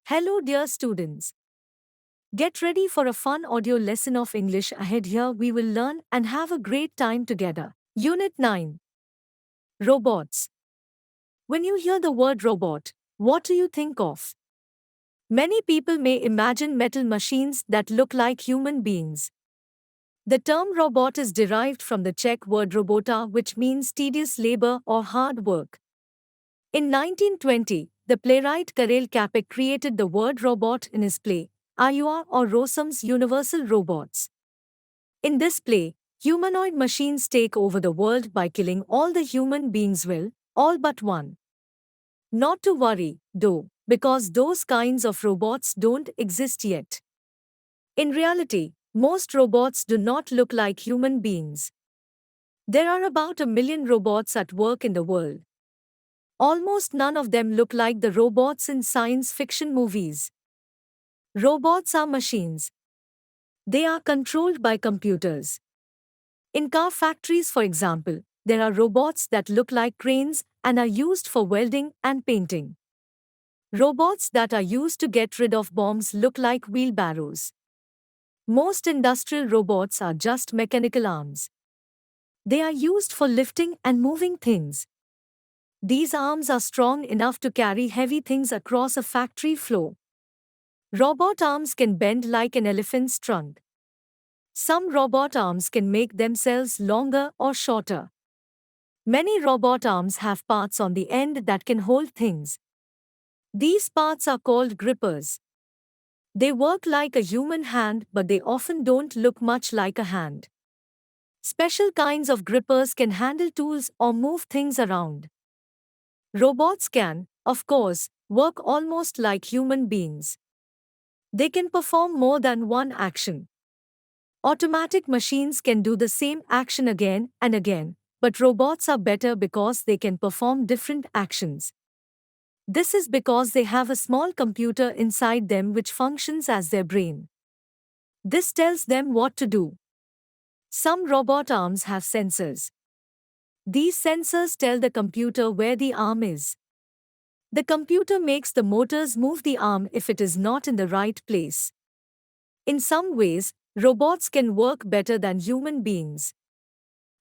Hello, dear students. Get ready for a fun audio lesson of English ahead. Here we will learn and have a great time together. Unit 9. Robots. When you hear the word robot, what do you think of? Many people may imagine metal machines that look like human beings. The term robot is derived from the Czech word robota, which means tedious labor or hard work. In 1920, the playwright Karel Čapek created the word robot in his play, Ayua or Rossum's Universal Robots. In this play, humanoid machines take over the world by killing all the human beings will, all but one. Not to worry, though, because those kinds of robots don't exist yet. In reality, most robots do not look like human beings. There are about 1 million robots at work in the world. Almost none of them look like the robots in science fiction movies. Robots are machines. They are controlled by computers. In car factories, for example, there are robots that look like cranes and are used for welding and painting. Robots that are used to get rid of bombs look like wheelbarrows. Most industrial robots are just mechanical arms. They are used for lifting and moving things. These arms are strong enough to carry heavy things across a factory floor. Robot arms can bend like an elephant's trunk. Some robot arms can make themselves longer or shorter. Many robot arms have parts on the end that can hold things. These parts are called grippers. They work like a human hand, but they often don't look much like a hand. Special kinds of grippers can handle tools or move things around. Robots can, of course, work almost like human beings. They can perform more than one action. Automatic machines can do the same action again and again, but robots are better because they can perform different actions. This is because they have a small computer inside them which functions as their brain. This tells them what to do. Some robot arms have sensors. These sensors tell the computer where the arm is. The computer makes the motors move the arm if it is not in the right place. In some ways, robots can work better than human beings.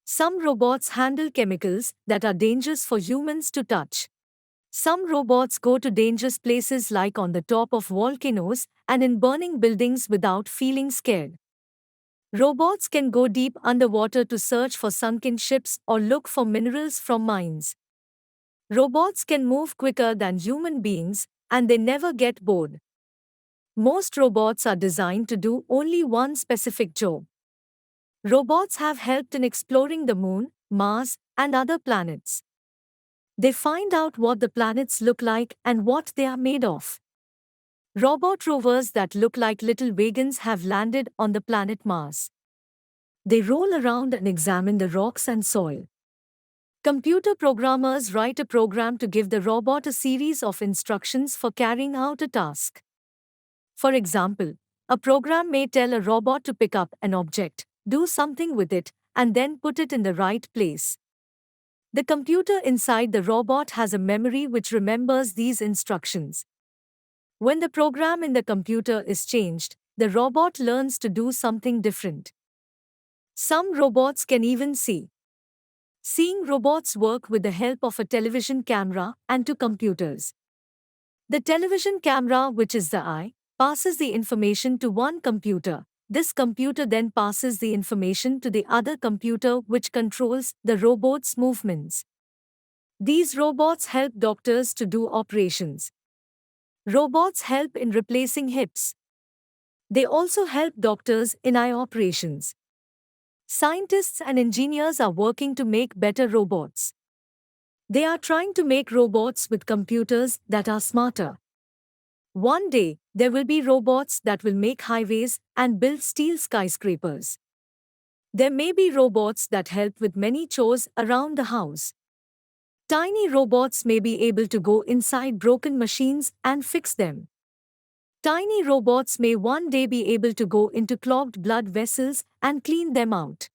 Some robots handle chemicals that are dangerous for humans to touch. Some robots go to dangerous places like on the top of volcanoes and in burning buildings without feeling scared. Robots can go deep underwater to search for sunken ships or look for minerals from mines. Robots can move quicker than human beings, and they never get bored. Most robots are designed to do only one specific job. Robots have helped in exploring the Moon, Mars, and other planets. They find out what the planets look like and what they are made of. Robot rovers that look like little wagons have landed on the planet Mars. They roll around and examine the rocks and soil. Computer programmers write a program to give the robot a series of instructions for carrying out a task. For example, a program may tell a robot to pick up an object, do something with it, and then put it in the right place. The computer inside the robot has a memory which remembers these instructions. When the program in the computer is changed, the robot learns to do something different. Some robots can even see. Seeing robots work with the help of a television camera and two computers. The television camera, which is the eye, passes the information to one computer. This computer then passes the information to the other computer, which controls the robot's movements. These robots help doctors to do operations. Robots help in replacing hips. They also help doctors in eye operations. Scientists and engineers are working to make better robots. They are trying to make robots with computers that are smarter. One day, there will be robots that will make highways and build steel skyscrapers. There may be robots that help with many chores around the house. Tiny robots may be able to go inside broken machines and fix them. Tiny robots may one day be able to go into clogged blood vessels and clean them out.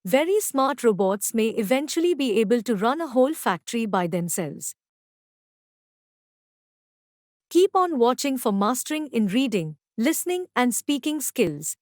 Very smart robots may eventually be able to run a whole factory by themselves. Keep on watching for mastering in reading, listening, and speaking skills.